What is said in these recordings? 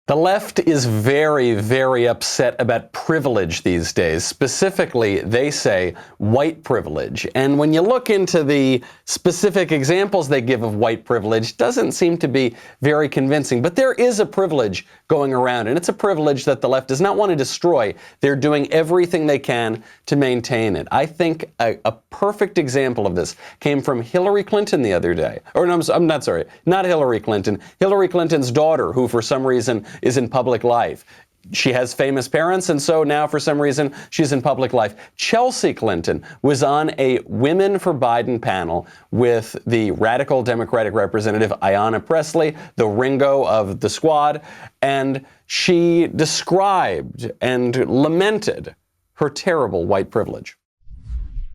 The left is very, very upset about privilege these days. Specifically, they say white privilege. And when you look into the specific examples they give of white privilege, it doesn't seem to be very convincing. But there is a privilege going around, and it's a privilege that the left does not want to destroy. They're doing everything they can to maintain it. I think a perfect example of this came from Hillary Clinton the other day. Or no, I'm not sorry, not Hillary Clinton. Hillary Clinton's daughter, who for some reason is in public life. She has famous parents, and so now for some reason she's in public life. Chelsea Clinton was on a Women for Biden panel with the radical Democratic representative Ayanna Pressley, the Ringo of the squad, and she described and lamented her terrible white privilege.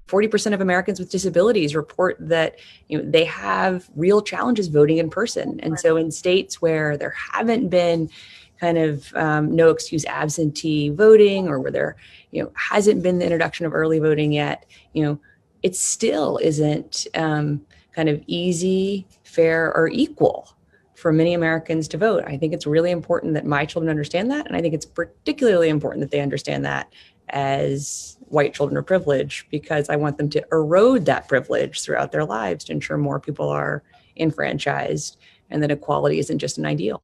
40% of Americans with disabilities report that they have real challenges voting in person. And so in states where there haven't been kind of no excuse absentee voting, or where there hasn't been the introduction of early voting yet, it still isn't kind of easy, fair, or equal for many Americans to vote. I think it's really important that my children understand that. And I think it's particularly important that they understand that as white children of privilege, because I want them to erode that privilege throughout their lives to ensure more people are enfranchised and that equality isn't just an ideal.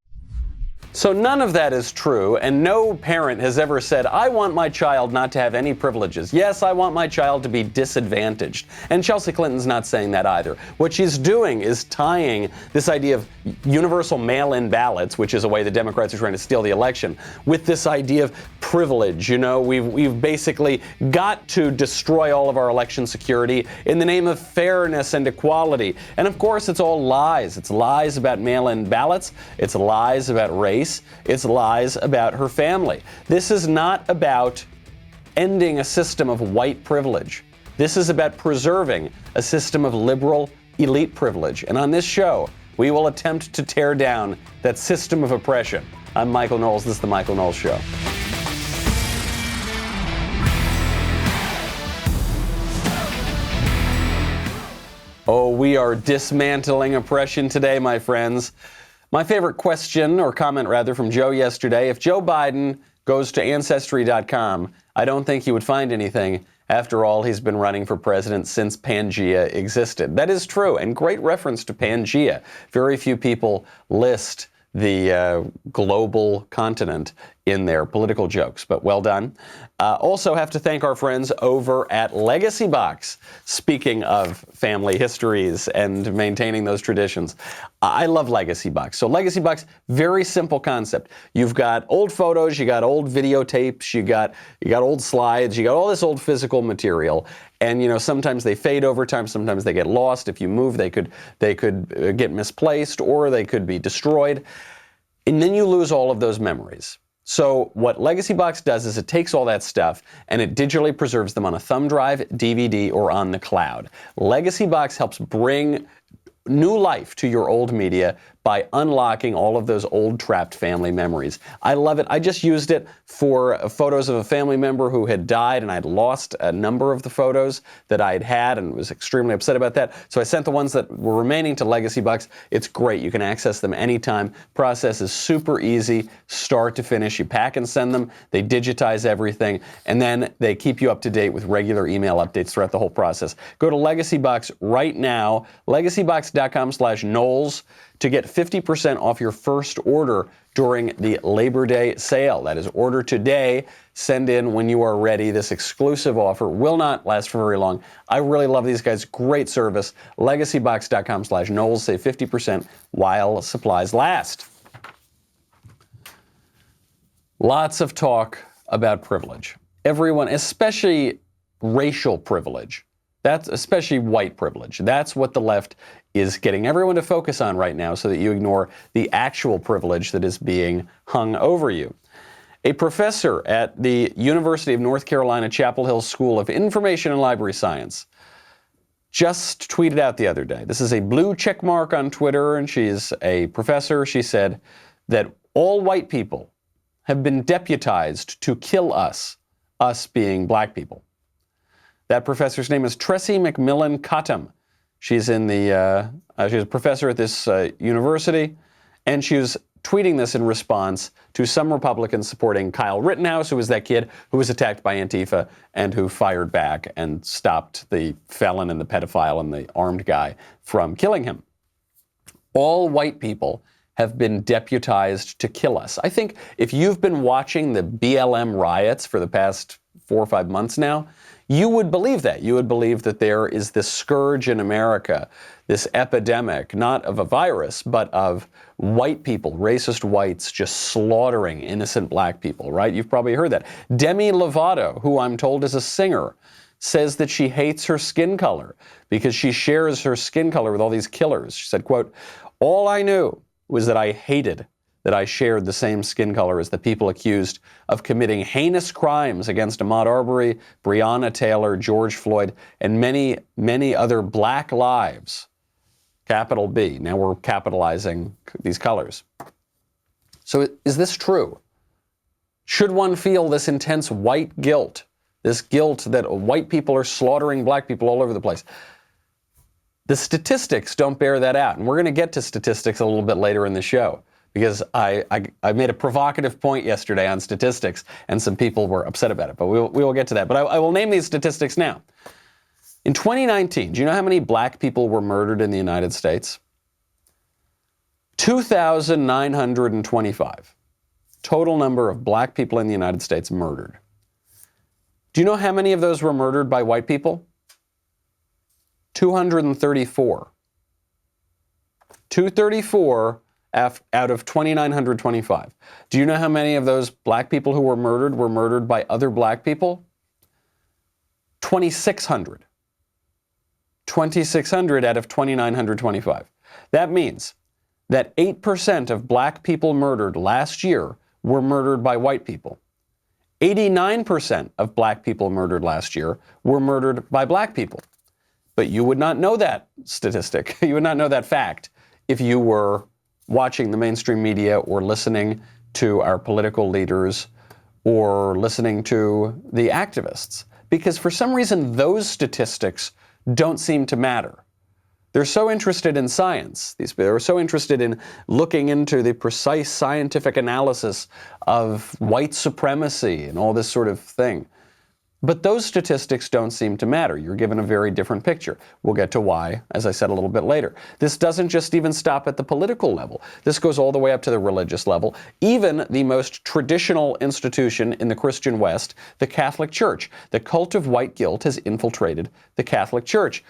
So none of that is true, and no parent has ever said, I want my child not to have any privileges. Yes, I want my child to be disadvantaged. And Chelsea Clinton's not saying that either. What she's doing is tying this idea of universal mail-in ballots, which is a way the Democrats are trying to steal the election, with this idea of privilege. We've basically got to destroy all of our election security in the name of fairness and equality. And of course, it's all lies. It's lies about mail-in ballots. It's lies about race. It's lies about her family. This is not about ending a system of white privilege. This is about preserving a system of liberal elite privilege. And on this show, we will attempt to tear down that system of oppression. I'm Michael Knowles. This is The Michael Knowles Show. Oh, we are dismantling oppression today, my friends. My favorite question, or comment rather, from Joe yesterday: if Joe Biden goes to Ancestry.com, I don't think he would find anything. After all, he's been running for president since Pangea existed. That is true, and great reference to Pangea. Very few people list the global continent in their political jokes, but well done. Also have to thank our friends over at Legacy Box. Speaking of family histories and maintaining those traditions, I love Legacy Box. So Legacy Box, very simple concept. You've got old photos, you got old videotapes, you got old slides, you got all this old physical material. And sometimes they fade over time, sometimes they get lost. If you move, they could get misplaced, or they could be destroyed. And then you lose all of those memories. So what Legacy Box does is it takes all that stuff and it digitally preserves them on a thumb drive, DVD, or on the cloud. Legacy Box helps bring new life to your old media by unlocking all of those old trapped family memories. I love it. I just used it for photos of a family member who had died, and I'd lost a number of the photos that I'd had and was extremely upset about that. So I sent the ones that were remaining to Legacy Box. It's great. You can access them anytime. Process is super easy, start to finish. You pack and send them. They digitize everything, and then they keep you up to date with regular email updates throughout the whole process. Go to Legacy Box right now, legacybox.com/Knowles, to get 50% off your first order during the Labor Day sale. That is, order today, send in when you are ready. This exclusive offer will not last for very long. I really love these guys. Great service. Legacybox.com/Knowles. Save 50% while supplies last. Lots of talk about privilege. Everyone, especially racial privilege. That's especially white privilege. That's what the left is getting everyone to focus on right now, so that you ignore the actual privilege that is being hung over you. A professor at the University of North Carolina Chapel Hill School of Information and Library Science just tweeted out the other day. This is a blue check mark on Twitter, and she's a professor. She said that all white people have been deputized to kill us being black people. That professor's name is Tressie McMillan Cottom. She's she's a professor at this university, and she was tweeting this in response to some Republicans supporting Kyle Rittenhouse, who was that kid who was attacked by Antifa and who fired back and stopped the felon and the pedophile and the armed guy from killing him. All white people have been deputized to kill us. I think if you've been watching the BLM riots for the past 4 or 5 months now, you would believe that. You would believe that there is this scourge in America, this epidemic, not of a virus, but of white people, racist whites just slaughtering innocent black people, right? You've probably heard that. Demi Lovato, who I'm told is a singer, says that she hates her skin color because she shares her skin color with all these killers. She said, quote, "All I knew was that I hated that I shared the same skin color as the people accused of committing heinous crimes against Ahmaud Arbery, Breonna Taylor, George Floyd, and many, many other black lives." Capital B. Now we're capitalizing these colors. So is this true? Should one feel this intense white guilt, this guilt that white people are slaughtering black people all over the place? The statistics don't bear that out. And we're going to get to statistics a little bit later in the show, because I made a provocative point yesterday on statistics, and some people were upset about it. But we will get to that. But I will name these statistics now. In 2019, do you know how many black people were murdered in the United States? 2,925. Total number of black people in the United States murdered. Do you know how many of those were murdered by white people? 234. 234 out of 2,925. Do you know how many of those black people who were murdered by other black people? 2,600. 2,600 out of 2,925. That means that 8% of black people murdered last year were murdered by white people. 89% of black people murdered last year were murdered by black people. But you would not know that statistic. You would not know that fact if you were watching the mainstream media or listening to our political leaders or listening to the activists. Because for some reason, those statistics don't seem to matter. They're so interested in science. They're so interested in looking into the precise scientific analysis of white supremacy and all this sort of thing. But those statistics don't seem to matter. You're given a very different picture. We'll get to why, as I said a little bit later. This doesn't just even stop at the political level. This goes all the way up to the religious level. Even the most traditional institution in the Christian West, the Catholic Church. The cult of white guilt has infiltrated the Catholic Church.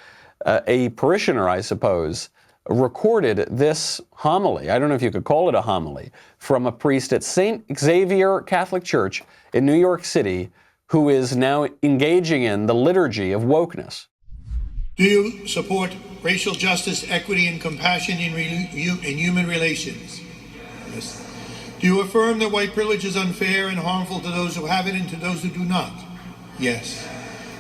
A parishioner, I suppose, recorded this homily, I don't know if you could call it a homily, from a priest at St. Xavier Catholic Church in New York City, who is now engaging in the liturgy of wokeness. Do you support racial justice, equity, and compassion in human relations? Yes. Do you affirm that white privilege is unfair and harmful to those who have it and to those who do not? Yes.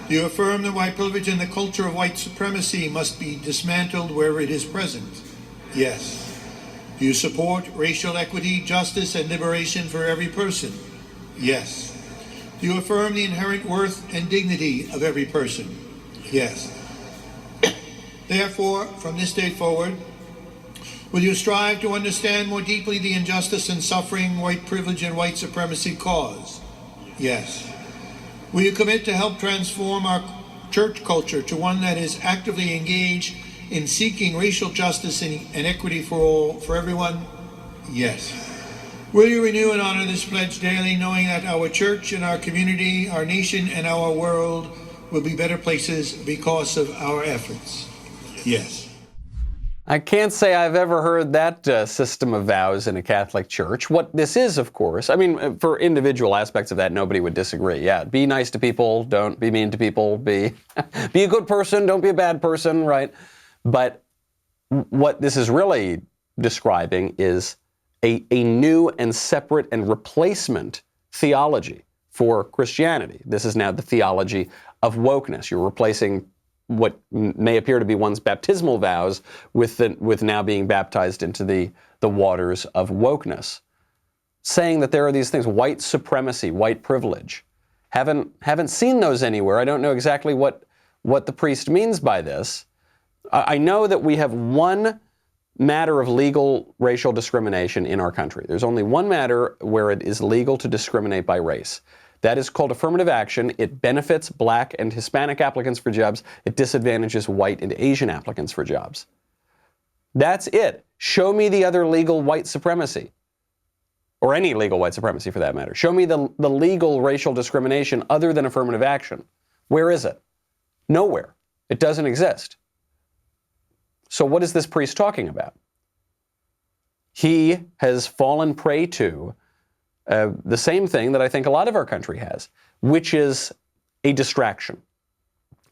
Do you affirm that white privilege and the culture of white supremacy must be dismantled wherever it is present? Yes. Do you support racial equity, justice, and liberation for every person? Yes. Do you affirm the inherent worth and dignity of every person? Yes. Therefore, from this day forward, will you strive to understand more deeply the injustice and suffering white privilege and white supremacy cause? Yes. Will you commit to help transform our church culture to one that is actively engaged in seeking racial justice and equity for everyone? Yes. Will you renew and honor this pledge daily, knowing that our church and our community, our nation and our world will be better places because of our efforts? Yes. I can't say I've ever heard that system of vows in a Catholic church. What this is, of course, I mean, for individual aspects of that, nobody would disagree. Yeah, be nice to people, don't be mean to people, be a good person, don't be a bad person, right? But what this is really describing is a new and separate and replacement theology for Christianity. This is now the theology of wokeness. You're replacing what may appear to be one's baptismal vows with now being baptized into the waters of wokeness. Saying that there are these things, white supremacy, white privilege. Haven't seen those anywhere. I don't know exactly what the priest means by this. I know that we have one matter of legal racial discrimination in our country. There's only one matter where it is legal to discriminate by race. That is called affirmative action. It benefits Black and Hispanic applicants for jobs. It disadvantages white and Asian applicants for jobs. That's it. Show me the other legal white supremacy, or any legal white supremacy for that matter. Show me the legal racial discrimination other than affirmative action. Where is it? Nowhere. It doesn't exist. So what is this priest talking about? He has fallen prey to the same thing that I think a lot of our country has, which is a distraction.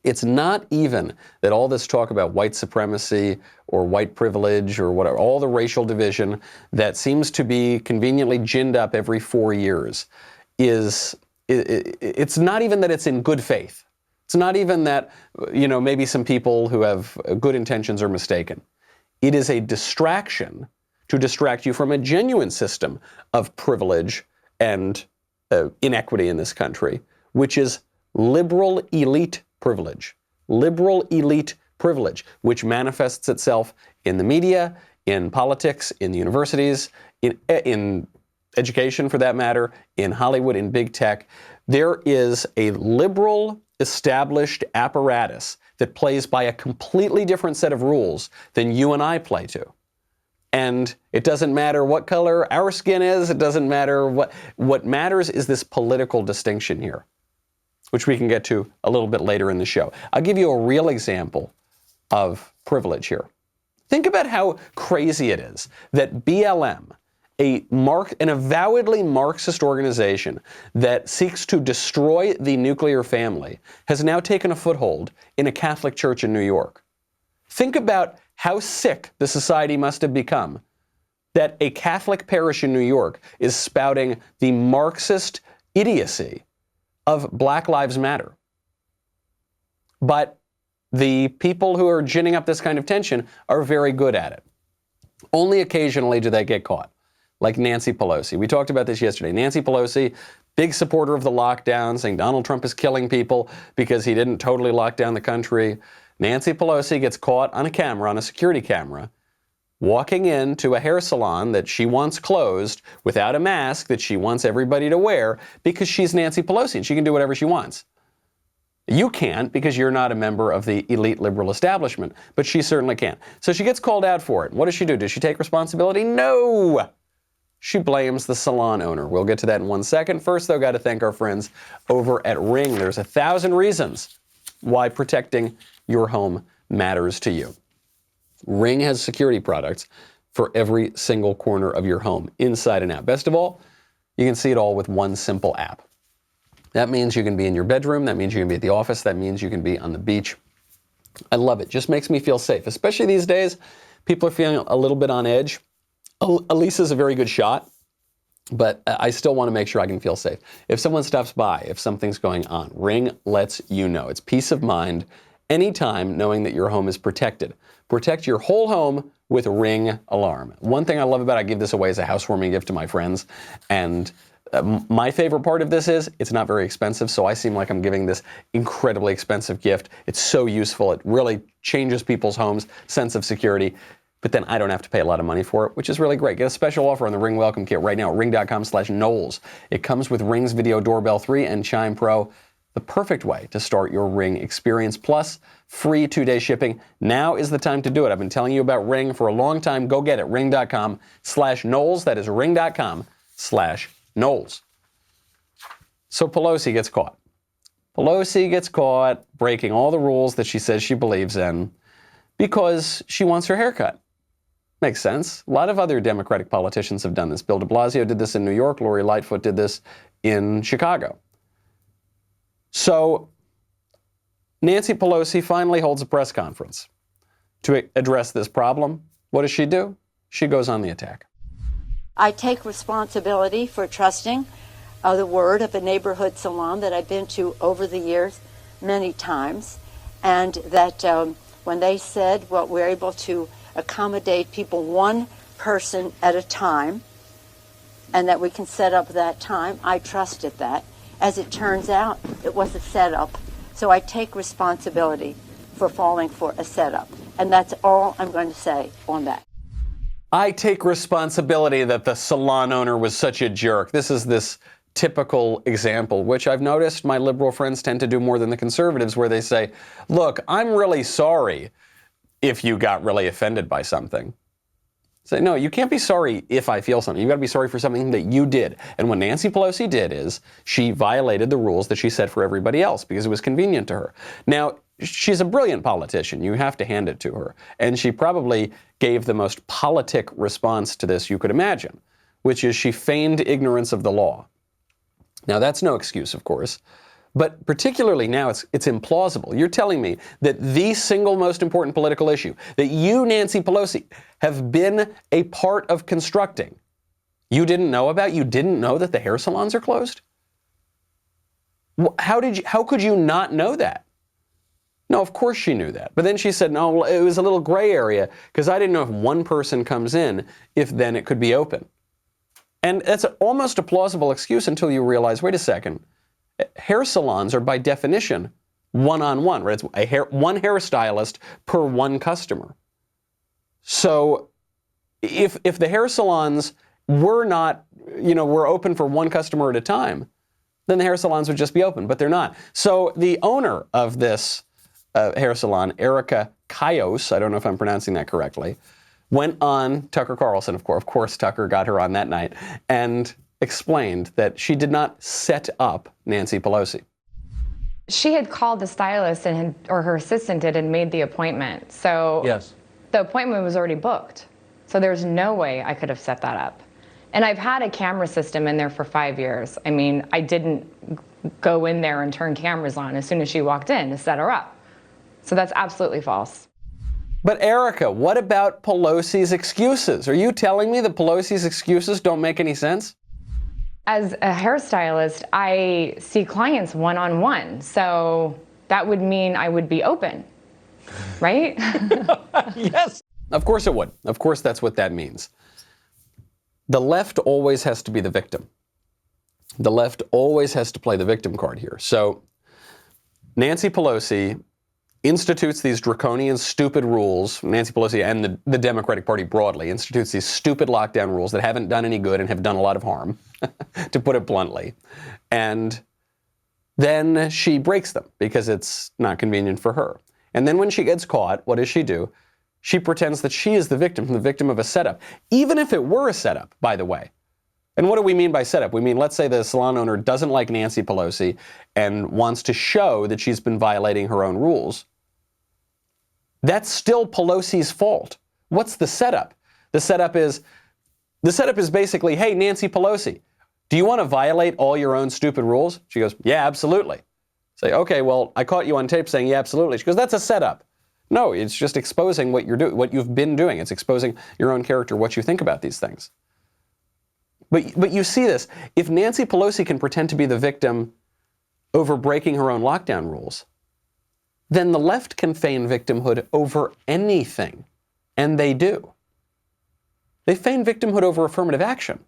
It's not even that all this talk about white supremacy or white privilege or whatever, all the racial division that seems to be conveniently ginned up every 4 years it's not even that it's in good faith. It's not even that, maybe some people who have good intentions are mistaken. It is a distraction to distract you from a genuine system of privilege and inequity in this country, which is liberal elite privilege. Liberal elite privilege, which manifests itself in the media, in politics, in the universities, in education for that matter, in Hollywood, in big tech. There is a liberal established apparatus that plays by a completely different set of rules than you and I play to. And it doesn't matter what color our skin is. It doesn't matter what matters is this political distinction here, which we can get to a little bit later in the show. I'll give you a real example of privilege here. Think about how crazy it is that BLM, an avowedly Marxist organization that seeks to destroy the nuclear family, has now taken a foothold in a Catholic church in New York. Think about how sick the society must have become that a Catholic parish in New York is spouting the Marxist idiocy of Black Lives Matter. But the people who are ginning up this kind of tension are very good at it. Only occasionally do they get caught, like Nancy Pelosi. We talked about this yesterday. Nancy Pelosi, big supporter of the lockdown, saying Donald Trump is killing people because he didn't totally lock down the country. Nancy Pelosi gets caught on a camera, on a security camera, walking into a hair salon that she wants closed without a mask that she wants everybody to wear because she's Nancy Pelosi and she can do whatever she wants. You can't because you're not a member of the elite liberal establishment, but she certainly can. So she gets called out for it. What does she do? Does she take responsibility? No! She blames the salon owner. We'll get to that in 1 second. First, though, got to thank our friends over at Ring. There's 1,000 reasons why protecting your home matters to you. Ring has security products for every single corner of your home, inside and out. Best of all, you can see it all with one simple app. That means you can be in your bedroom. That means you can be at the office. That means you can be on the beach. I love it. Just makes me feel safe, especially these days. People are feeling a little bit on edge. Elisa's a very good shot, but I still want to make sure I can feel safe. If someone stops by, if something's going on, Ring lets you know. It's peace of mind anytime knowing that your home is protected. Protect your whole home with Ring Alarm. One thing I love about it, I give this away as a housewarming gift to my friends, and my favorite part of this is it's not very expensive, so I seem like I'm giving this incredibly expensive gift. It's so useful. It really changes people's homes' sense of security. But then I don't have to pay a lot of money for it, which is really great. Get a special offer on the Ring Welcome Kit right now at ring.com/Knowles. It comes with Ring's Video Doorbell 3 and Chime Pro, the perfect way to start your Ring experience. Plus, free 2-day shipping. Now is the time to do it. I've been telling you about Ring for a long time. Go get it. Ring.com/Knowles. That is ring.com/Knowles. So Pelosi gets caught. Pelosi gets caught breaking all the rules that she says she believes in because she wants her hair cut. Makes sense. A lot of other Democratic politicians have done this. Bill de Blasio did this in New York. Lori Lightfoot did this in Chicago. So Nancy Pelosi finally holds a press conference to address this problem. What does she do? She goes on the attack. I take responsibility for trusting the word of a neighborhood salon that I've been to over the years many times, and that when they said, well, we're able to accommodate people one person at a time, and that we can set up that time, I trusted that. As it turns out, it was a setup. So I take responsibility for falling for a setup. And that's all I'm going to say on that. I take responsibility that the salon owner was such a jerk. This is this typical example, which I've noticed my liberal friends tend to do more than the conservatives, where they say, look, I'm really sorry if you got really offended by something. Say, no, you can't be sorry if I feel something. You've got to be sorry for something that you did. And what Nancy Pelosi did is she violated the rules that she set for everybody else because it was convenient to her. Now, she's a brilliant politician. You have to hand it to her. And she probably gave the most politic response to this you could imagine, which is she feigned ignorance of the law. Now, that's no excuse, of course. But particularly now, it's implausible. You're telling me that the single most important political issue that you, Nancy Pelosi, have been a part of constructing, you didn't know about? You didn't know that the hair salons are closed? How could you not know that? No, of course she knew that. But then she said, no, it was a little gray area because I didn't know if one person comes in, if then it could be open. And that's almost a plausible excuse until you realize, wait a second. Hair salons are by definition one-on-one, right? It's one hairstylist per one customer. So if the hair salons were not, were open for one customer at a time, then the hair salons would just be open, but they're not. So the owner of this hair salon, Erica Kaios, I don't know if I'm pronouncing that correctly, went on Tucker Carlson, of course Tucker got her on that night, and explained that she did not set up Nancy Pelosi. She had called the stylist or her assistant did and made the appointment. So yes, the appointment was already booked. So there's no way I could have set that up. And I've had a camera system in there for 5 years. I mean, I didn't go in there and turn cameras on as soon as she walked in to set her up. So that's absolutely false. But Erica, what about Pelosi's excuses? Are you telling me that Pelosi's excuses don't make any sense? As a hairstylist, I see clients one-on-one, so that would mean I would be open, right? yes. Of course it would. Of course that's what that means. The left always has to be the victim. The left always has to play the victim card here. So Nancy Pelosi institutes these draconian, stupid rules. Nancy Pelosi and the Democratic Party broadly institutes these stupid lockdown rules that haven't done any good and have done a lot of harm, to put it bluntly. And then she breaks them because it's not convenient for her. And then when she gets caught, what does she do? She pretends that she is the victim of a setup, even if it were a setup, by the way. And what do we mean by setup? We mean, let's say the salon owner doesn't like Nancy Pelosi and wants to show that she's been violating her own rules. That's still Pelosi's fault. What's the setup? The setup is basically, hey, Nancy Pelosi, do you want to violate all your own stupid rules? She goes, yeah, absolutely. Say, okay, well, I caught you on tape saying, yeah, absolutely. She goes, that's a setup. No, it's just exposing what you've been doing. It's exposing your own character, what you think about these things. But you see this. If Nancy Pelosi can pretend to be the victim over breaking her own lockdown rules, then the left can feign victimhood over anything. And they do. They feign victimhood over affirmative action.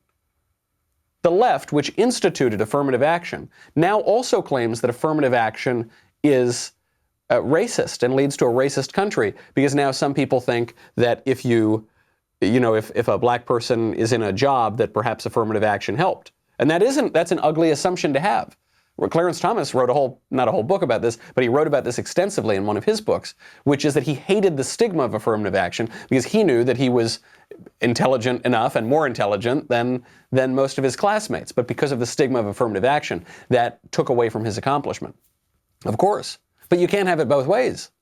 The left, which instituted affirmative action, now also claims that affirmative action is racist and leads to a racist country, because now some people think that if if a black person is in a job, that perhaps affirmative action helped. And that's an ugly assumption to have. Clarence Thomas wrote not a whole book about this, but he wrote about this extensively in one of his books, which is that he hated the stigma of affirmative action because he knew that he was intelligent enough and more intelligent than most of his classmates. But because of the stigma of affirmative action, that took away from his accomplishment. Of course. But you can't have it both ways.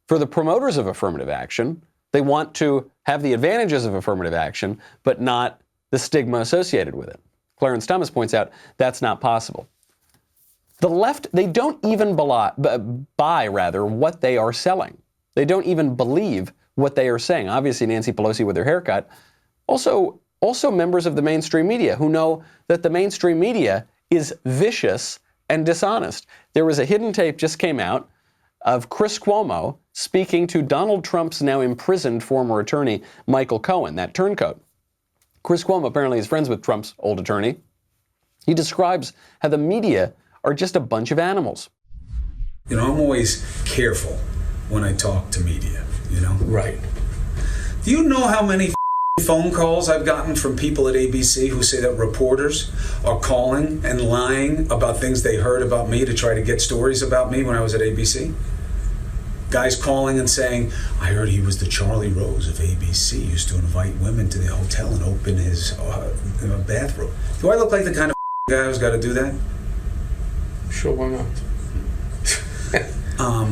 For the promoters of affirmative action, they want to have the advantages of affirmative action, but not the stigma associated with it. Clarence Thomas points out that's not possible. The left, they don't even buy what they are selling. They don't even believe what they are saying. Obviously, Nancy Pelosi with her haircut. Also members of the mainstream media who know that the mainstream media is vicious and dishonest. There was a hidden tape just came out of Chris Cuomo speaking to Donald Trump's now imprisoned former attorney, Michael Cohen, that turncoat. Chris Cuomo apparently is friends with Trump's old attorney. He describes how the media are just a bunch of animals. I'm always careful when I talk to media, Right. Do you know how many phone calls I've gotten from people at ABC who say that reporters are calling and lying about things they heard about me to try to get stories about me when I was at ABC. Guys calling and saying, I heard he was the Charlie Rose of ABC, he used to invite women to the hotel and open his bathroom. Do I look like the kind of guy who's got to do that? Sure, why not?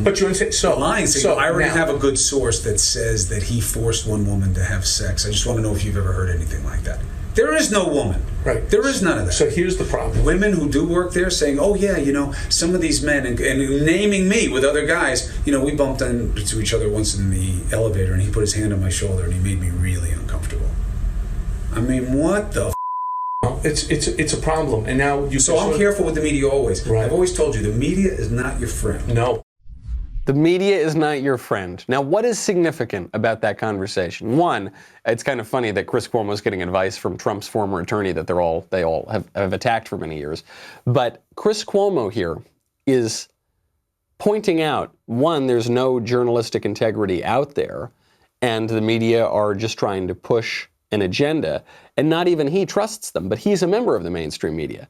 But you're lying. So I already now, have a good source that says that he forced one woman to have sex. I just want to know if you've ever heard anything like that. There is no woman. Right. There is none of that. So here's the problem. Women who do work there saying, oh yeah, some of these men, and naming me with other guys, we bumped into each other once in the elevator and he put his hand on my shoulder and he made me really uncomfortable. I mean, what the It's a problem. And now I'm careful with the media always. Right. I've always told you, the media is not your friend. No. The media is not your friend. Now, what is significant about that conversation? One, it's kind of funny that Chris Cuomo is getting advice from Trump's former attorney that they all have attacked for many years. But Chris Cuomo here is pointing out, one, there's no journalistic integrity out there, and the media are just trying to push an agenda, and not even he trusts them, but he's a member of the mainstream media.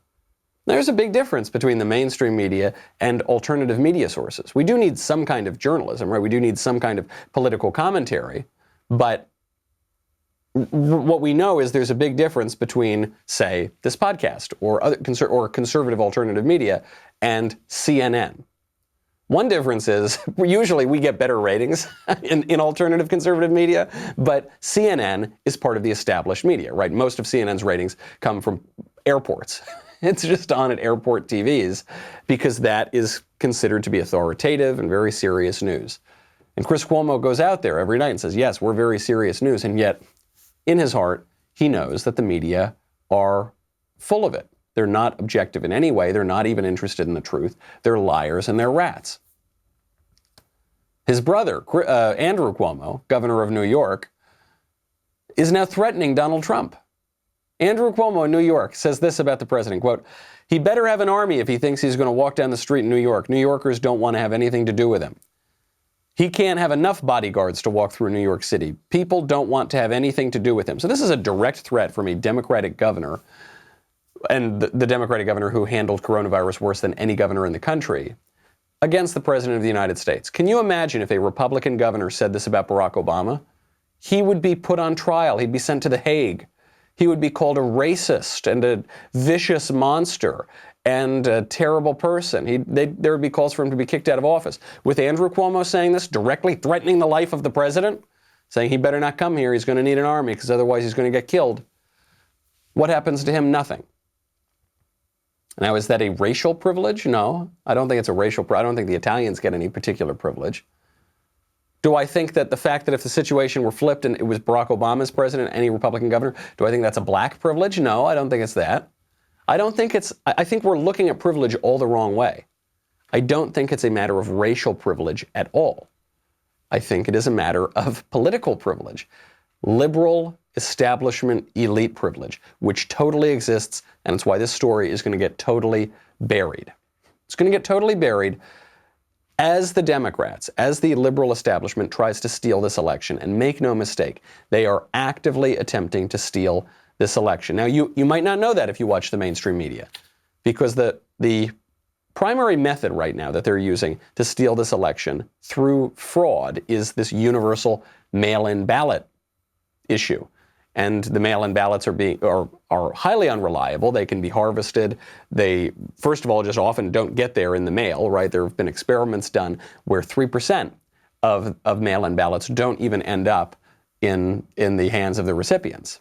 There's a big difference between the mainstream media and alternative media sources. We do need some kind of journalism, right? We do need some kind of political commentary, but what we know is there's a big difference between, say, this podcast or other conservative alternative media and CNN. One difference is usually we get better ratings in alternative conservative media, but CNN is part of the established media, right? Most of CNN's ratings come from airports. It's just on at airport TVs because that is considered to be authoritative and very serious news. And Chris Cuomo goes out there every night and says, yes, we're very serious news. And yet, in his heart, he knows that the media are full of it. They're not objective in any way. They're not even interested in the truth. They're liars and they're rats. His brother, Andrew Cuomo, governor of New York, is now threatening Donald Trump. Andrew Cuomo in New York says this about the president, quote, he better have an army if he thinks he's going to walk down the street in New York. New Yorkers don't want to have anything to do with him. He can't have enough bodyguards to walk through New York City. People don't want to have anything to do with him. So this is a direct threat from a Democratic governor, and the Democratic governor who handled coronavirus worse than any governor in the country, against the president of the United States. Can you imagine if a Republican governor said this about Barack Obama? He would be put on trial. He'd be sent to The Hague. He would be called a racist and a vicious monster and a terrible person. There would be calls for him to be kicked out of office. With Andrew Cuomo saying this, directly threatening the life of the president, saying he better not come here, he's going to need an army because otherwise he's going to get killed. What happens to him? Nothing. Now, is that a racial privilege? No, I don't think it's a racial privilege. I don't think the Italians get any particular privilege. Do I think that the fact that if the situation were flipped and it was Barack Obama's president, any Republican governor, do I think that's a black privilege? No, I don't think it's that. I think we're looking at privilege all the wrong way. I don't think it's a matter of racial privilege at all. I think it is a matter of political privilege. Liberal establishment elite privilege, which totally exists, and it's why this story is going to get totally buried. It's going to get totally buried as the Democrats, as the liberal establishment tries to steal this election. And make no mistake, they are actively attempting to steal this election. Now, you might not know that if you watch the mainstream media, because the primary method right now that they're using to steal this election through fraud is this universal mail-in ballot issue. And the mail-in ballots are highly unreliable. They can be harvested. They, first of all, just often don't get there in the mail, right? There have been experiments done where 3% of mail-in ballots don't even end up in the hands of the recipients.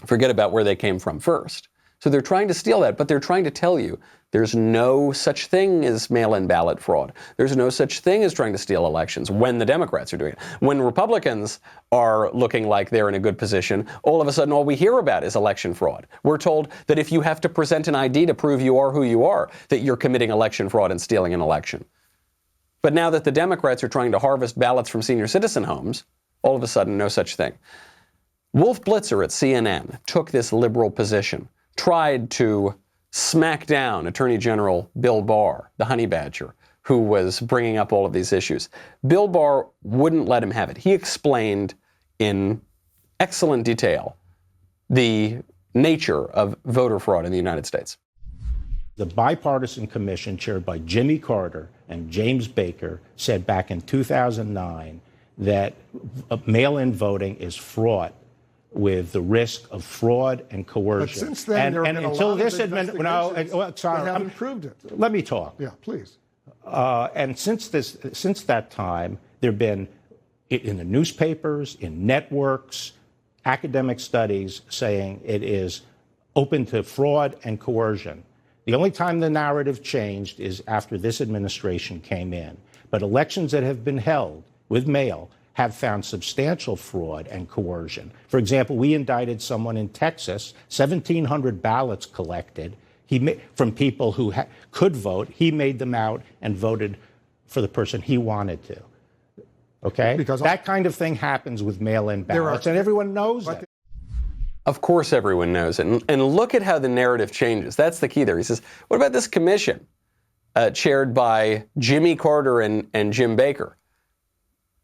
Forget about where they came from first. So they're trying to steal that, but they're trying to tell you there's no such thing as mail-in ballot fraud. There's no such thing as trying to steal elections when the Democrats are doing it. When Republicans are looking like they're in a good position, all of a sudden all we hear about is election fraud. We're told that if you have to present an ID to prove you are who you are, that you're committing election fraud and stealing an election. But now that the Democrats are trying to harvest ballots from senior citizen homes, all of a sudden no such thing. Wolf Blitzer at CNN took this liberal position, tried to smack down Attorney General Bill Barr, the honey badger, who was bringing up all of these issues. Bill Barr wouldn't let him have it. He explained in excellent detail the nature of voter fraud in the United States. The bipartisan commission chaired by Jimmy Carter and James Baker said back in 2009 that mail-in voting is fraught with the risk of fraud and coercion. But since then, there have been until a lot this of investigations that haven't proved it. Let me talk. Yeah, please. And since that time, there have been in the newspapers, in networks, academic studies saying it is open to fraud and coercion. The only time the narrative changed is after this administration came in. But elections that have been held with mail have found substantial fraud and coercion. For example, we indicted someone in Texas, 1,700 ballots collected from people who could vote. He made them out and voted for the person he wanted to. Okay? Because that kind of thing happens with mail-in ballots, and everyone knows it. Of course everyone knows it. And look at how the narrative changes. That's the key there. He says, what about this commission chaired by Jimmy Carter and Jim Baker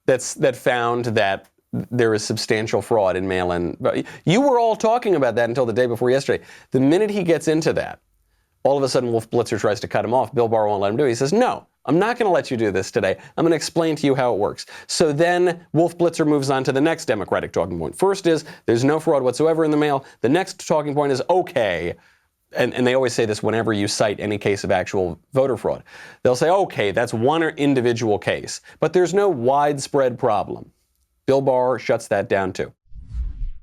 that found that there is substantial fraud in mail-in? You were all talking about that until the day before yesterday. The minute he gets into that, all of a sudden Wolf Blitzer tries to cut him off. Bill Barr won't let him do it. He says, no, I'm not going to let you do this today. I'm going to explain to you how it works. So then Wolf Blitzer moves on to the next Democratic talking point. First is there's no fraud whatsoever in the mail. The next talking point is okay. And they always say this whenever you cite any case of actual voter fraud. They'll say, okay, that's one individual case, but there's no widespread problem. Bill Barr shuts that down too.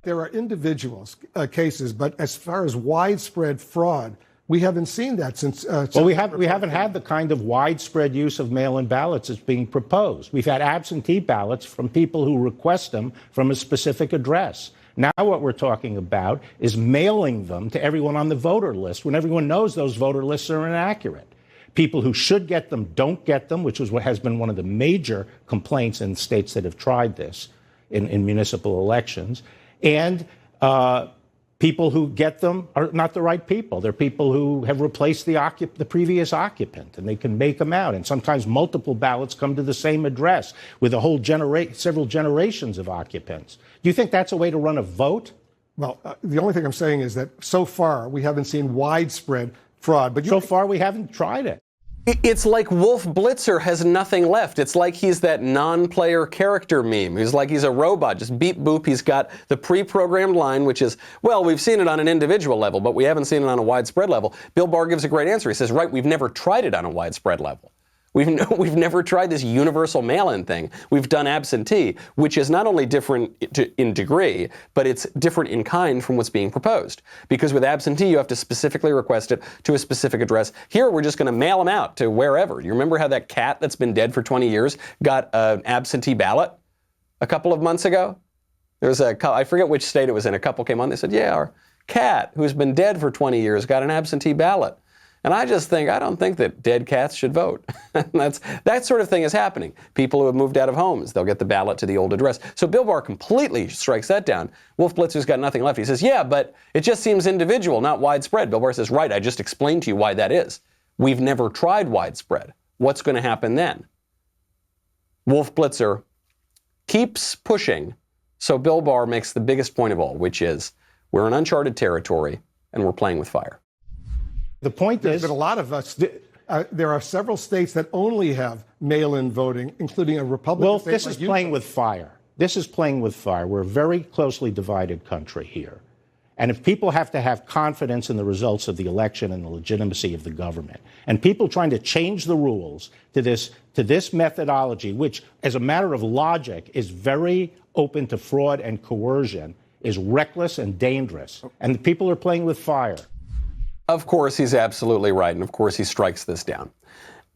There are individual cases, but as far as widespread fraud, we haven't seen that since. Well, we haven't had the kind of widespread use of mail-in ballots that's being proposed. We've had absentee ballots from people who request them from a specific address. Now what we're talking about is mailing them to everyone on the voter list when everyone knows those voter lists are inaccurate. People who should get them don't get them, which is what has been one of the major complaints in states that have tried this in municipal elections. And people who get them are not the right people. They're people who have replaced the previous occupant, and they can make them out. And sometimes multiple ballots come to the same address with a whole several generations of occupants. Do you think that's a way to run a vote? Well, the only thing I'm saying is that so far we haven't seen widespread fraud. But so far we haven't tried it. It's like Wolf Blitzer has nothing left. It's like he's that non-player character meme. He's like he's a robot, just beep boop. He's got the pre-programmed line, which is, well, we've seen it on an individual level, but we haven't seen it on a widespread level. Bill Barr gives a great answer. He says, right, we've never tried it on a widespread level. We've never tried this universal mail-in thing. We've done absentee, which is not only different in degree, but it's different in kind from what's being proposed. Because with absentee, you have to specifically request it to a specific address. Here, we're just going to mail them out to wherever. You remember how that cat that's been dead for 20 years got an absentee ballot a couple of months ago? There was I forget which state it was in. A couple came on. They said, yeah, our cat who's been dead for 20 years got an absentee ballot. And I don't think that dead cats should vote. That sort of thing is happening. People who have moved out of homes, they'll get the ballot to the old address. So Bill Barr completely strikes that down. Wolf Blitzer's got nothing left. He says, yeah, but it just seems individual, not widespread. Bill Barr says, right, I just explained to you why that is. We've never tried widespread. What's going to happen then? Wolf Blitzer keeps pushing. So Bill Barr makes the biggest point of all, which is we're in uncharted territory and we're playing with fire. The point is that a lot of us, there are several states that only have mail-in voting, including a Republican state. Well, this is playing with fire. This is playing with fire. We're a very closely divided country here. And if people have to have confidence in the results of the election and the legitimacy of the government, and people trying to change the rules to this methodology, which, as a matter of logic, is very open to fraud and coercion, is reckless and dangerous. And the people are playing with fire. Of course, he's absolutely right. And of course, he strikes this down.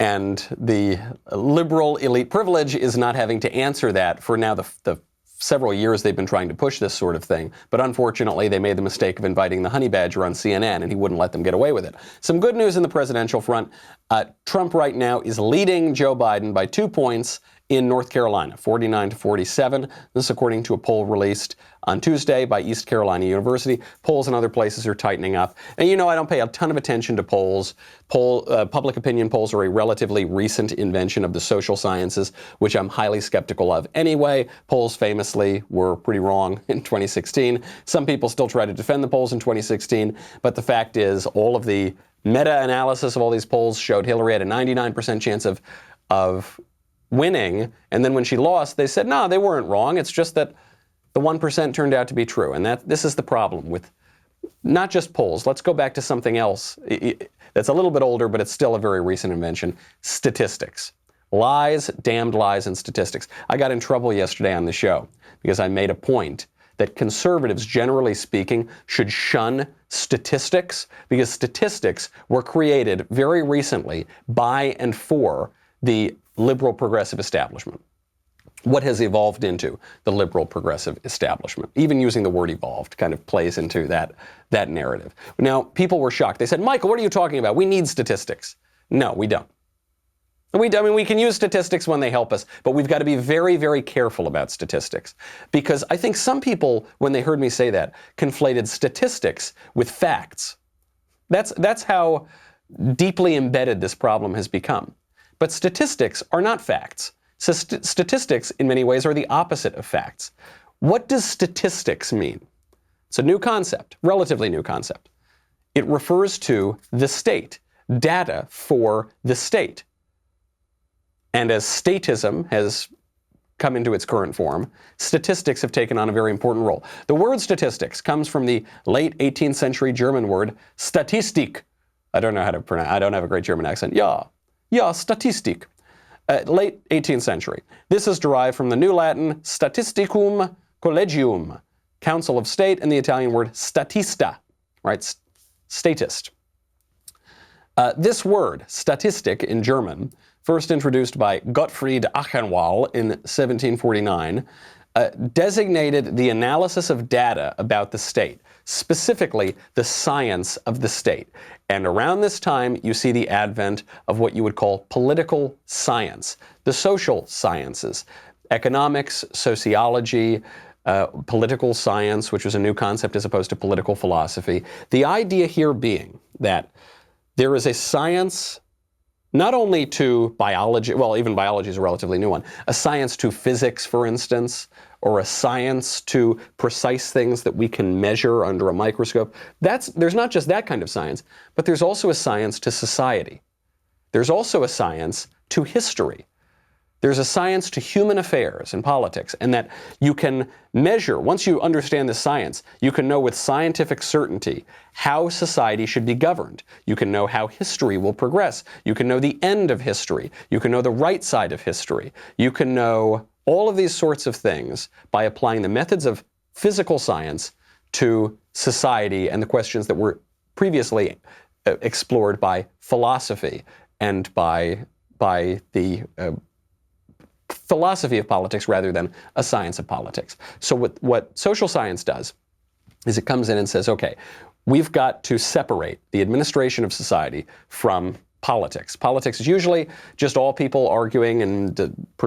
And the liberal elite privilege is not having to answer that for now the several years they've been trying to push this sort of thing. But unfortunately, they made the mistake of inviting the honey badger on CNN, and he wouldn't let them get away with it. Some good news in the presidential front. Trump right now is leading Joe Biden by 2 points in North Carolina, 49 to 47. This is according to a poll released on Tuesday by East Carolina University. Polls in other places are tightening up. And you know, I don't pay a ton of attention to polls. Public opinion polls are a relatively recent invention of the social sciences, which I'm highly skeptical of anyway. Polls famously were pretty wrong in 2016. Some people still try to defend the polls in 2016, but the fact is all of the meta-analysis of all these polls showed Hillary had a 99% chance of winning, and then when she lost, they said, no, they weren't wrong. It's just that the 1% turned out to be true, and this is the problem with not just polls. Let's go back to something else that's a little bit older, but it's still a very recent invention, statistics. Lies, damned lies, and statistics. I got in trouble yesterday on the show because I made a point that conservatives, generally speaking, should shun statistics because statistics were created very recently by and for the liberal progressive establishment. What has evolved into the liberal progressive establishment? Even using the word evolved kind of plays into that narrative. Now, people were shocked. They said, Michael, what are you talking about? We need statistics. No, we don't. We can use statistics when they help us, but we've got to be very, very careful about statistics. Because I think some people, when they heard me say that, conflated statistics with facts. That's how deeply embedded this problem has become. But statistics are not facts. Statistics, in many ways, are the opposite of facts. What does statistics mean? It's a new concept, relatively new concept. It refers to the state, data for the state. And as statism has come into its current form, statistics have taken on a very important role. The word statistics comes from the late 18th century German word Statistik. I don't know how to pronounce. I don't have a great German accent. Ja, Statistik. Late 18th century. This is derived from the New Latin Statisticum Collegium, Council of State, and the Italian word statista, right? Statist. This word, statistic in German, first introduced by Gottfried Achenwall in 1749, designated the analysis of data about the state, specifically the science of the state. And around this time, you see the advent of what you would call political science, the social sciences, economics, sociology, political science, which was a new concept as opposed to political philosophy. The idea here being that there is a science not only to biology, well, even biology is a relatively new one, a science to physics, for instance, or a science to precise things that we can measure under a microscope. There's not just that kind of science, but there's also a science to society. There's also a science to history. There's a science to human affairs and politics, and that you can measure, once you understand the science, you can know with scientific certainty how society should be governed. You can know how history will progress. You can know the end of history. You can know the right side of history. You can know all of these sorts of things by applying the methods of physical science to society and the questions that were previously explored by philosophy and by the philosophy of politics rather than a science of politics. So what social science does is it comes in and says, okay, we've got to separate the administration of society from politics. Politics is usually just all people arguing and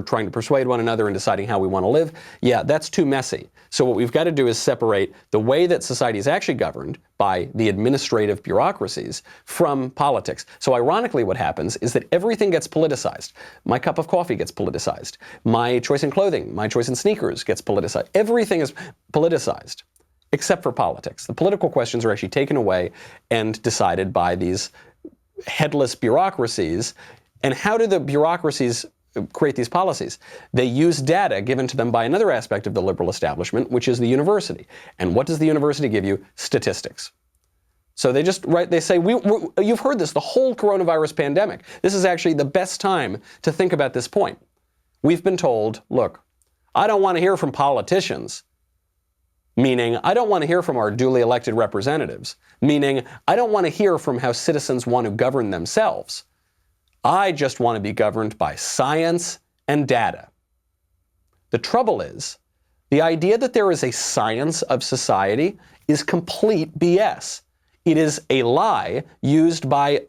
trying to persuade one another and deciding how we want to live. Yeah, that's too messy. So what we've got to do is separate the way that society is actually governed by the administrative bureaucracies from politics. So ironically, what happens is that everything gets politicized. My cup of coffee gets politicized. My choice in clothing, my choice in sneakers gets politicized. Everything is politicized except for politics. The political questions are actually taken away and decided by these headless bureaucracies. And how do the bureaucracies create these policies? They use data given to them by another aspect of the liberal establishment, which is the university. And what does the university give you? Statistics. So they just they say, you've heard this, the whole coronavirus pandemic. This is actually the best time to think about this point. We've been told, look, I don't want to hear from politicians. Meaning, I don't want to hear from our duly elected representatives. Meaning, I don't want to hear from how citizens want to govern themselves. I just want to be governed by science and data. The trouble is, the idea that there is a science of society is complete BS. It is a lie used by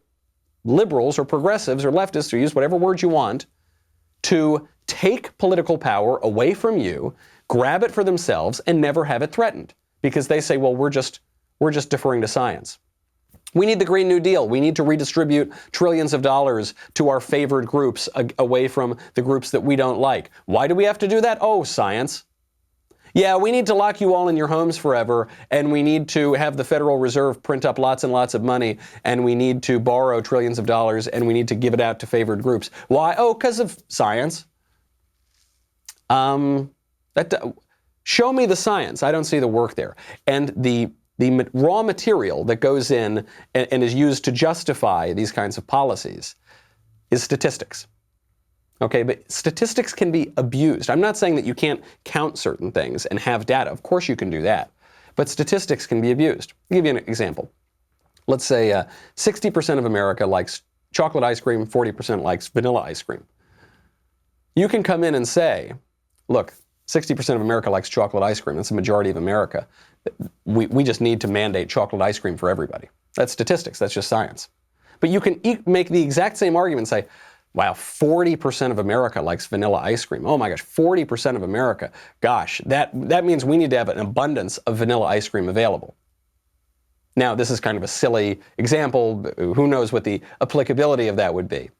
liberals or progressives or leftists, or use whatever word you want, to take political power away from you, grab it for themselves, and never have it threatened. Because they say, well, we're just deferring to science. We need the Green New Deal. We need to redistribute trillions of dollars to our favored groups away from the groups that we don't like. Why do we have to do that? Oh, science. Yeah, we need to lock you all in your homes forever, and we need to have the Federal Reserve print up lots and lots of money, and we need to borrow trillions of dollars, and we need to give it out to favored groups. Why? Oh, because of science. Show me the science. I don't see the work there. And the raw material that goes in and is used to justify these kinds of policies is statistics. Okay, but statistics can be abused. I'm not saying that you can't count certain things and have data. Of course you can do that. But statistics can be abused. I'll give you an example. Let's say 60% of America likes chocolate ice cream, 40% likes vanilla ice cream. You can come in and say, look, 60% of America likes chocolate ice cream. That's the majority of America. We just need to mandate chocolate ice cream for everybody. That's statistics. That's just science. But you can make the exact same argument and say, wow, 40% of America likes vanilla ice cream. Oh my gosh, 40% of America. Gosh, that means we need to have an abundance of vanilla ice cream available. Now, this is kind of a silly example. Who knows what the applicability of that would be?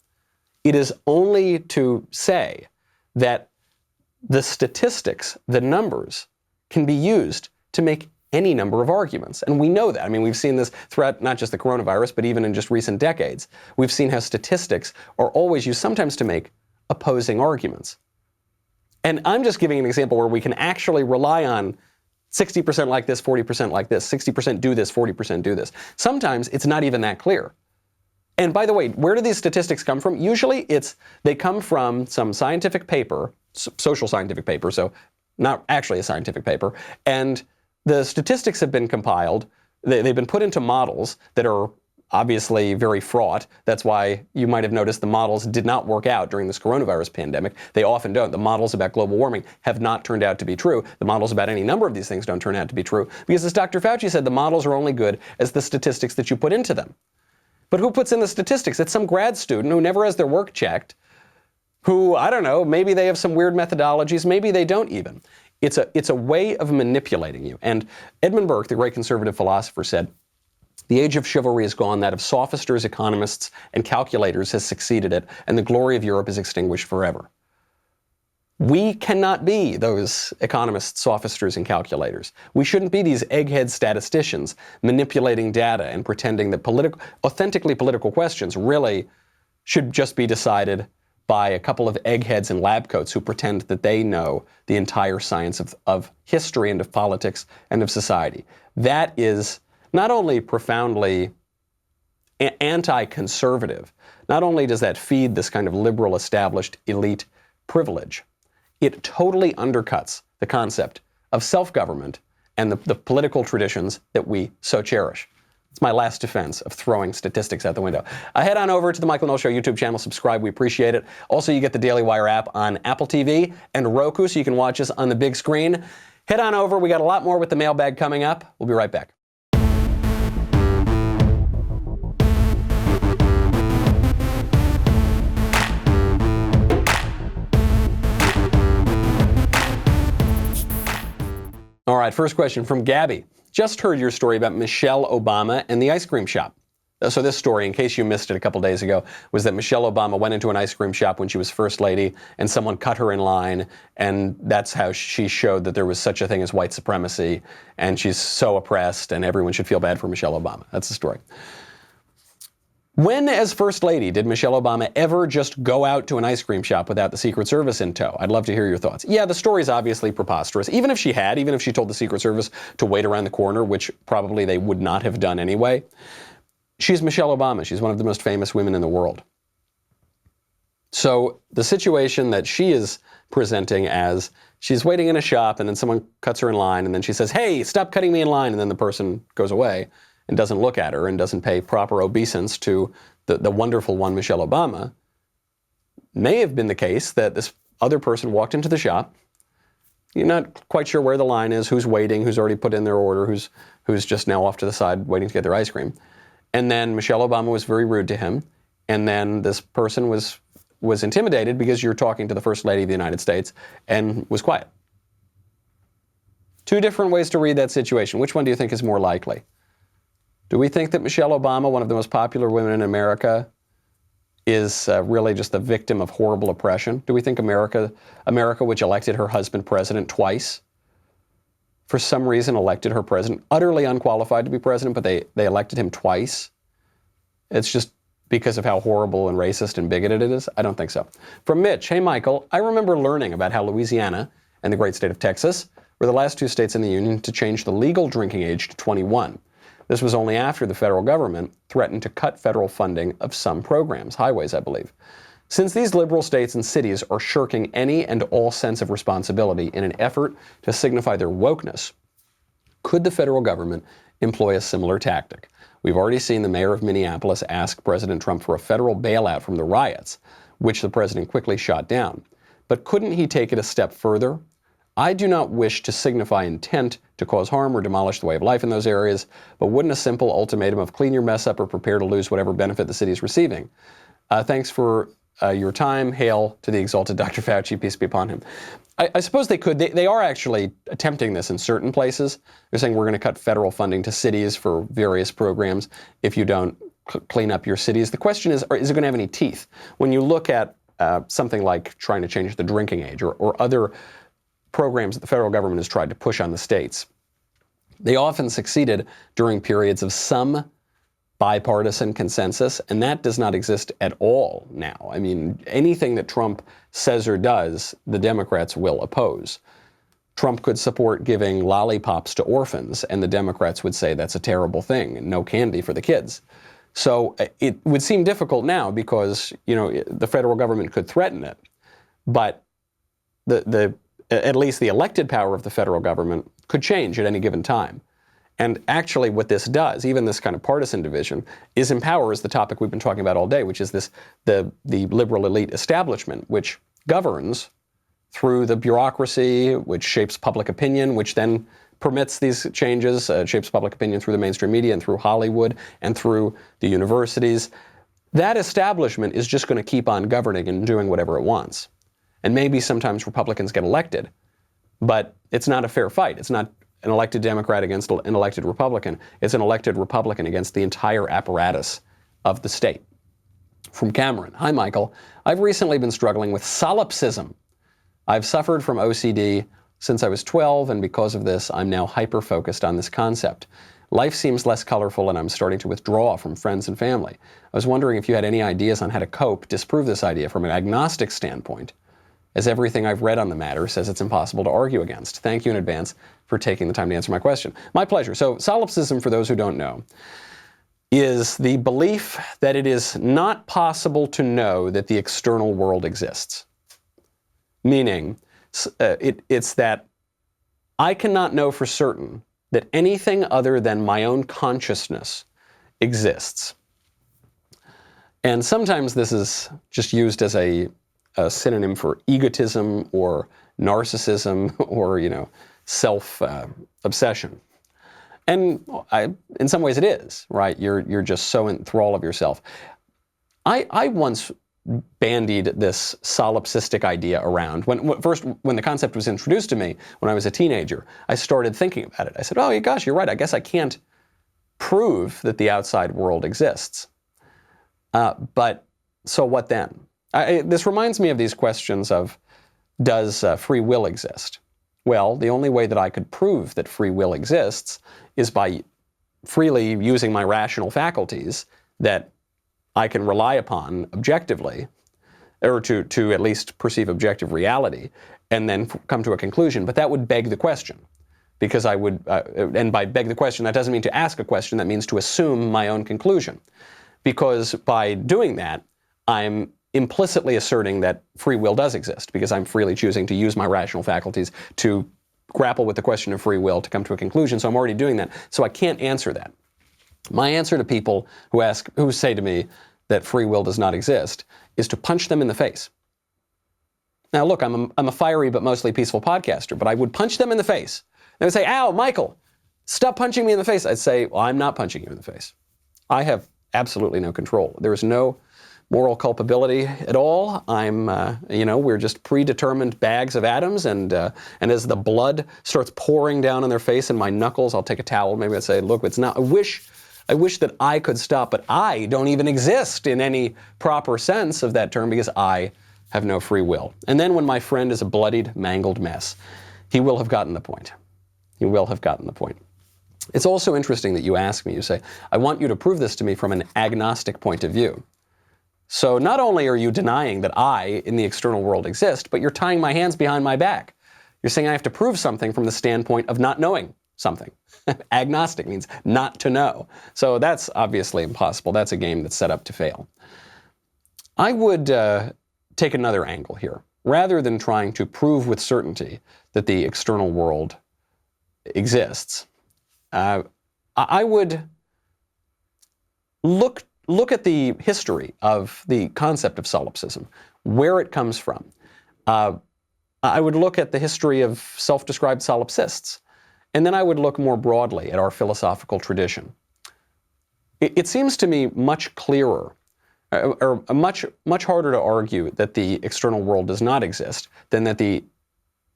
It is only to say that the statistics, the numbers, can be used to make any number of arguments. And we know that. I mean, we've seen this throughout not just the coronavirus, but even in just recent decades. We've seen how statistics are always used sometimes to make opposing arguments. And I'm just giving an example where we can actually rely on 60% like this, 40% like this, 60% do this, 40% do this. Sometimes it's not even that clear. And by the way, where do these statistics come from? Usually they come from some scientific paper, social scientific paper, so not actually a scientific paper, and the statistics have been compiled. They've been put into models that are obviously very fraught. That's why you might have noticed the models did not work out during this coronavirus pandemic. They often don't. The models about global warming have not turned out to be true. The models about any number of these things don't turn out to be true. Because as Dr. Fauci said, the models are only good as the statistics that you put into them. But who puts in the statistics? It's some grad student who never has their work checked, who, I don't know, maybe they have some weird methodologies, maybe they don't even. It's a way of manipulating you. And Edmund Burke, the great conservative philosopher, said, the age of chivalry is gone, that of sophisters, economists, and calculators has succeeded it, and the glory of Europe is extinguished forever. We cannot be those economists, sophisters, and calculators. We shouldn't be these egghead statisticians manipulating data and pretending that authentically political questions really should just be decided by a couple of eggheads in lab coats who pretend that they know the entire science of history and of politics and of society. That is not only profoundly anti-conservative, not only does that feed this kind of liberal established elite privilege, it totally undercuts the concept of self-government and the political traditions that we so cherish. It's my last defense of throwing statistics out the window. Head on over to the Michael Knowles Show YouTube channel. Subscribe. We appreciate it. Also, you get the Daily Wire app on Apple TV and Roku, so you can watch us on the big screen. Head on over. We got a lot more with the mailbag coming up. We'll be right back. All right, first question from Gabby. Just heard your story about Michelle Obama and the ice cream shop. So this story, in case you missed it a couple days ago, was that Michelle Obama went into an ice cream shop when she was first lady, and someone cut her in line, and that's how she showed that there was such a thing as white supremacy, and she's so oppressed, and everyone should feel bad for Michelle Obama. That's the story. When, as First Lady, did Michelle Obama ever just go out to an ice cream shop without the Secret Service in tow? I'd love to hear your thoughts. Yeah, the story's obviously preposterous. Even if she told the Secret Service to wait around the corner, which probably they would not have done anyway, she's Michelle Obama. She's one of the most famous women in the world. So the situation that she is presenting as, she's waiting in a shop and then someone cuts her in line and then she says, hey, stop cutting me in line, and then the person goes away and doesn't look at her and doesn't pay proper obeisance to the wonderful one, Michelle Obama, may have been the case that this other person walked into the shop. You're not quite sure where the line is, who's waiting, who's already put in their order, who's just now off to the side waiting to get their ice cream. And then Michelle Obama was very rude to him, And then this person was intimidated because you're talking to the First Lady of the United States and was quiet. Two different ways to read that situation. Which one do you think is more likely? Do we think that Michelle Obama, one of the most popular women in America, is really just the victim of horrible oppression? Do we think America, which elected her husband president twice, for some reason elected her president, utterly unqualified to be president, but they elected him twice? It's just because of how horrible and racist and bigoted it is? I don't think so. From Mitch, hey Michael, I remember learning about how Louisiana and the great state of Texas were the last two states in the union to change the legal drinking age to 21. This was only after the federal government threatened to cut federal funding of some programs, highways, I believe. Since these liberal states and cities are shirking any and all sense of responsibility in an effort to signify their wokeness, could the federal government employ a similar tactic? We've already seen the mayor of Minneapolis ask President Trump for a federal bailout from the riots, which the president quickly shot down. But couldn't he take it a step further? I do not wish to signify intent to cause harm or demolish the way of life in those areas, but wouldn't a simple ultimatum of clean your mess up or prepare to lose whatever benefit the city is receiving? Thanks for your time. Hail to the exalted Dr. Fauci, peace be upon him. I suppose they could. They are actually attempting this in certain places. They're saying we're going to cut federal funding to cities for various programs if you don't clean up your cities. The question is it going to have any teeth? When you look at something like trying to change the drinking age or other programs that the federal government has tried to push on the states, they often succeeded during periods of some bipartisan consensus, and that does not exist at all now. I mean, anything that Trump says or does, the Democrats will oppose. Trump could support giving lollipops to orphans, and the Democrats would say that's a terrible thing, and no candy for the kids. So it would seem difficult now because, the federal government could threaten it, but at least the elected power of the federal government could change at any given time. And actually what this does, even this kind of partisan division, is empowers the topic we've been talking about all day, which is the liberal elite establishment, which governs through the bureaucracy, which shapes public opinion, which then permits these changes, shapes public opinion through the mainstream media and through Hollywood and through the universities. That establishment is just going to keep on governing and doing whatever it wants. And maybe sometimes Republicans get elected, but it's not a fair fight. It's not an elected Democrat against an elected Republican. It's an elected Republican against the entire apparatus of the state. From Cameron, hi Michael. I've recently been struggling with solipsism. I've suffered from OCD since I was 12, and because of this, I'm now hyper-focused on this concept. Life seems less colorful, and I'm starting to withdraw from friends and family. I was wondering if you had any ideas on how to disprove this idea from an agnostic standpoint, as everything I've read on the matter says it's impossible to argue against. Thank you in advance for taking the time to answer my question. My pleasure. So solipsism, for those who don't know, is the belief that it is not possible to know that the external world exists. Meaning, it's that I cannot know for certain that anything other than my own consciousness exists. And sometimes this is just used as a synonym for egotism or narcissism or, self-obsession. And in some ways it is, right? You're just so enthralled of yourself. I once bandied this solipsistic idea around. When the concept was introduced to me when I was a teenager, I started thinking about it. I said, oh gosh, you're right. I guess I can't prove that the outside world exists. But so what then? This reminds me of these questions of, does free will exist? Well, the only way that I could prove that free will exists is by freely using my rational faculties that I can rely upon objectively, or to at least perceive objective reality, and then come to a conclusion. But that would beg the question, because I would, and by beg the question, that doesn't mean to ask a question, that means to assume my own conclusion. Because by doing that, I'm implicitly asserting that free will does exist, because I'm freely choosing to use my rational faculties to grapple with the question of free will to come to a conclusion. So I'm already doing that. So I can't answer that. My answer to people who say to me that free will does not exist is to punch them in the face. Now look, I'm a fiery but mostly peaceful podcaster, but I would punch them in the face. They would say, ow, Michael, stop punching me in the face. I'd say, well, I'm not punching you in the face. I have absolutely no control. There is no moral culpability at all. We're just predetermined bags of atoms, and as the blood starts pouring down on their face and my knuckles, I'll take a towel, maybe I'd say, look, it's not, I wish that I could stop, but I don't even exist in any proper sense of that term because I have no free will. And then when my friend is a bloodied, mangled mess, he will have gotten the point. He will have gotten the point. It's also interesting that you ask me, you say, I want you to prove this to me from an agnostic point of view. So not only are you denying that I, in the external world, exist, but you're tying my hands behind my back. You're saying I have to prove something from the standpoint of not knowing something. Agnostic means not to know. So that's obviously impossible. That's a game that's set up to fail. I would take another angle here. Rather than trying to prove with certainty that the external world exists, I would look at the history of the concept of solipsism, where it comes from. I would look at the history of self-described solipsists, and then I would look more broadly at our philosophical tradition. It seems to me much clearer, or much harder to argue that the external world does not exist than that the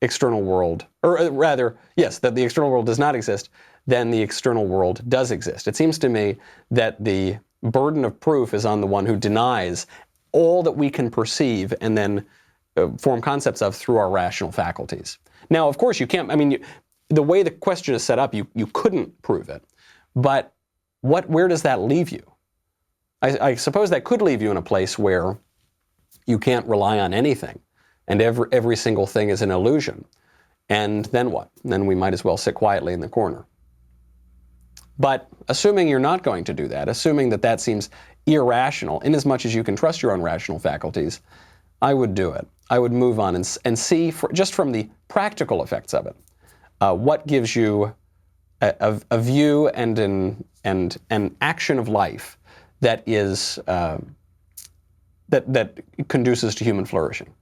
external world, or rather, yes, that the external world does not exist, then the external world does exist. It seems to me that the burden of proof is on the one who denies all that we can perceive and then form concepts of through our rational faculties. Now, of course, you can't, the way the question is set up, you couldn't prove it. But where does that leave you? I suppose that could leave you in a place where you can't rely on anything, and every single thing is an illusion. And then what? Then we might as well sit quietly in the corner. But assuming you're not going to do that, assuming that seems irrational, in as much as you can trust your own rational faculties, I would do it. I would move on and see, just from the practical effects of it, what gives you a view and an action of life that is that conduces to human flourishing.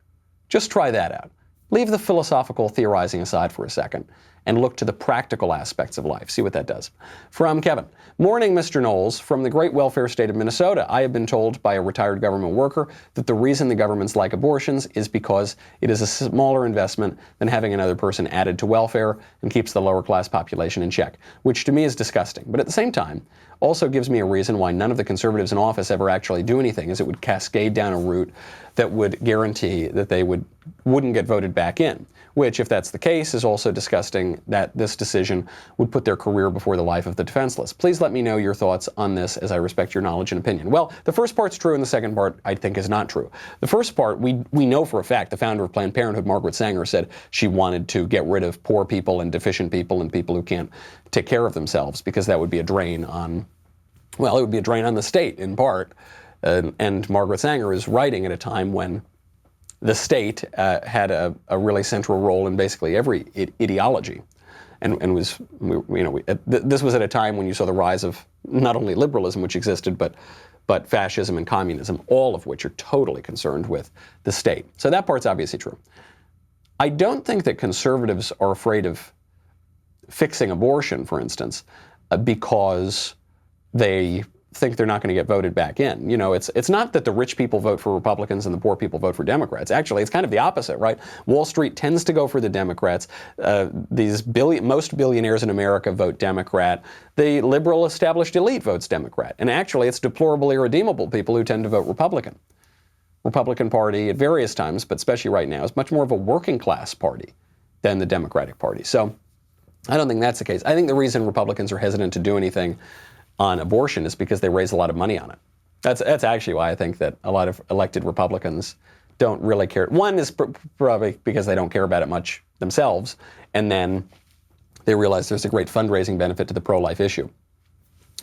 Just try that out. Leave the philosophical theorizing aside for a second and look to the practical aspects of life. See what that does. From Kevin. Morning, Mr. Knowles. From the great welfare state of Minnesota, I have been told by a retired government worker that the reason the governments like abortions is because it is a smaller investment than having another person added to welfare and keeps the lower class population in check, which to me is disgusting. But at the same time, also gives me a reason why none of the conservatives in office ever actually do anything, as it would cascade down a route that would guarantee that they wouldn't get voted back in, which, if that's the case, is also disgusting that this decision would put their career before the life of the defenseless. Please let me know your thoughts on this, as I respect your knowledge and opinion. Well, the first part's true and the second part I think is not true. The first part, we know for a fact, the founder of Planned Parenthood, Margaret Sanger, said she wanted to get rid of poor people and deficient people and people who can't take care of themselves, because that would be a drain on, well, it would be a drain on the state in part. And Margaret Sanger is writing at a time when the state had a really central role in basically every ideology, and was, this was at a time when you saw the rise of not only liberalism, which existed, but fascism and communism, all of which are totally concerned with the state. So that part's obviously true. I don't think that conservatives are afraid of fixing abortion, for instance, because they think they're not going to get voted back in. It's not that the rich people vote for Republicans and the poor people vote for Democrats. Actually, it's kind of the opposite, right? Wall Street tends to go for the Democrats. Most billionaires in America vote Democrat. The liberal established elite votes Democrat. And actually, it's deplorable, irredeemable people who tend to vote Republican. Republican Party at various times, but especially right now, is much more of a working class party than the Democratic Party. So I don't think that's the case. I think the reason Republicans are hesitant to do anything on abortion is because they raise a lot of money on it. That's actually why I think that a lot of elected Republicans don't really care. One is probably because they don't care about it much themselves, and then they realize there's a great fundraising benefit to the pro-life issue,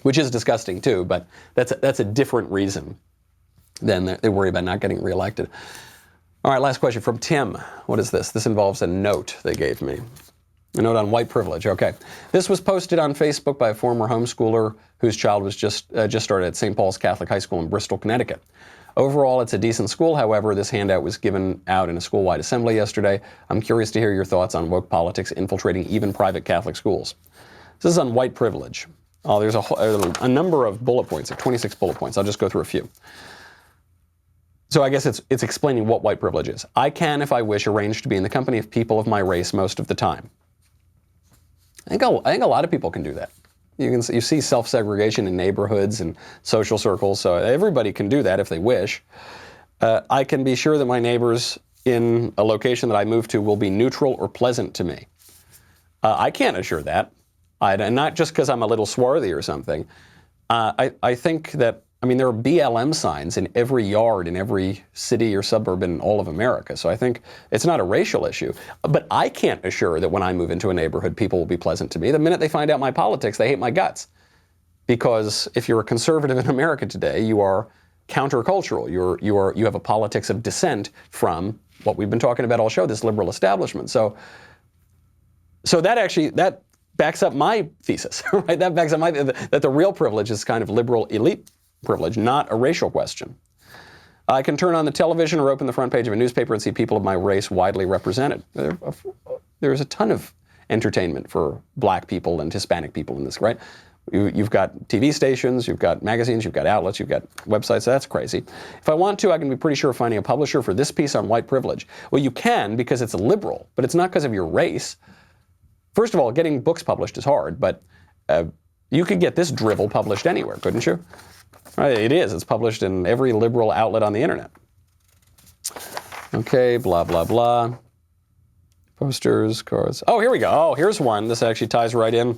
which is disgusting too, but that's a different reason than they worry about not getting reelected. All right, last question from Tim. What is this? This involves a note they gave me. A note on white privilege. Okay. This was posted on Facebook by a former homeschooler whose child was just started at St. Paul's Catholic High School in Bristol, Connecticut. Overall, it's a decent school. However, this handout was given out in a school-wide assembly yesterday. I'm curious to hear your thoughts on woke politics infiltrating even private Catholic schools. This is on white privilege. Oh, there's a number of bullet points, like 26 bullet points. I'll just go through a few. So I guess it's explaining what white privilege is. I can, if I wish, arrange to be in the company of people of my race most of the time. I think a lot of people can do that. You see self-segregation in neighborhoods and social circles, so everybody can do that if they wish. I can be sure that my neighbors in a location that I move to will be neutral or pleasant to me. I can't assure that, and not just because I'm a little swarthy or something. I think that, there are BLM signs in every yard in every city or suburb in all of America, so I think it's not a racial issue. But I can't assure that when I move into a neighborhood, people will be pleasant to me. The minute they find out my politics, they hate my guts. Because if you're a conservative in America today, you are countercultural. You have a politics of dissent from what we've been talking about all show, this liberal establishment. So that backs up my thesis, right? That backs up that the real privilege is kind of liberal elite privilege, not a racial question. I can turn on the television or open the front page of a newspaper and see people of my race widely represented. There's a ton of entertainment for black people and Hispanic people in this, right? You've got TV stations, you've got magazines, you've got outlets, you've got websites. That's crazy. If I want to, I can be pretty sure of finding a publisher for this piece on white privilege. Well, you can because it's liberal, but it's not because of your race. First of all, getting books published is hard, but you could get this drivel published anywhere, couldn't you? Right, it is. It's published in every liberal outlet on the internet. Okay, blah, blah, blah. Posters, cards. Oh, here we go. Oh, here's one. This actually ties right in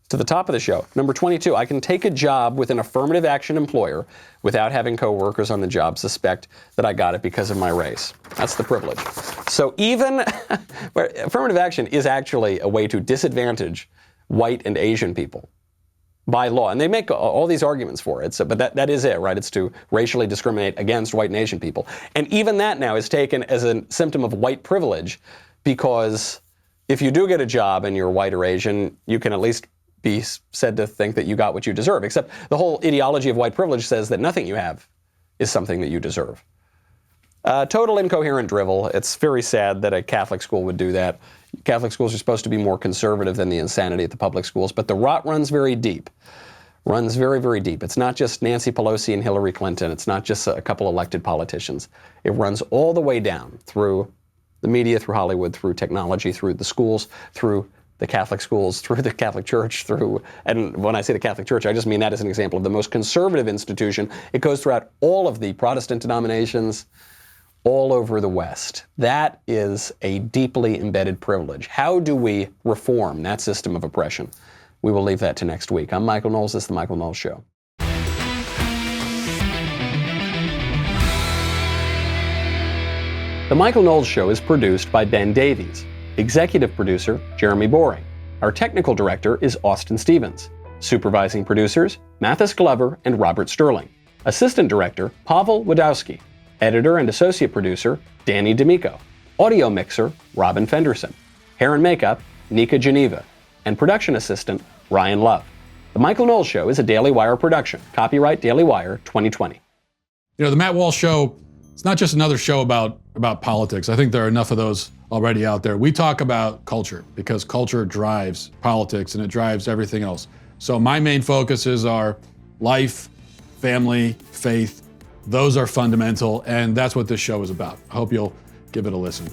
to the top of the show. Number 22, I can take a job with an affirmative action employer without having coworkers on the job suspect that I got it because of my race. That's the privilege. So even affirmative action is actually a way to disadvantage white and Asian people by law. And they make all these arguments for it, but that is it, right? It's to racially discriminate against white and Asian people. And even that now is taken as a symptom of white privilege, because if you do get a job and you're white or Asian, you can at least be said to think that you got what you deserve. Except the whole ideology of white privilege says that nothing you have is something that you deserve. Total incoherent drivel. It's very sad that a Catholic school would do that. Catholic schools are supposed to be more conservative than the insanity at the public schools, but the rot runs very deep. Runs very, very deep. It's not just Nancy Pelosi and Hillary Clinton. It's not just a couple elected politicians. It runs all the way down through the media, through Hollywood, through technology, through the schools, through the Catholic schools, through the Catholic Church, and when I say the Catholic Church, I just mean that as an example of the most conservative institution. It goes throughout all of the Protestant denominations, all over the West. That is a deeply embedded privilege. How do we reform that system of oppression? We will leave that to next week. I'm Michael Knowles. This is The Michael Knowles Show. The Michael Knowles Show is produced by Ben Davies. Executive producer, Jeremy Boring. Our technical director is Austin Stevens. Supervising producers, Mathis Glover and Robert Sterling. Assistant director, Pavel Wadowski. Editor and associate producer, Danny D'Amico. Audio mixer, Robin Fenderson. Hair and makeup, Nika Geneva. And production assistant, Ryan Love. The Michael Knowles Show is a Daily Wire production. Copyright Daily Wire 2020. The Matt Walsh Show, it's not just another show about politics. I think there are enough of those already out there. We talk about culture because culture drives politics and it drives everything else. So my main focuses are life, family, faith. Those are fundamental, and that's what this show is about. I hope you'll give it a listen.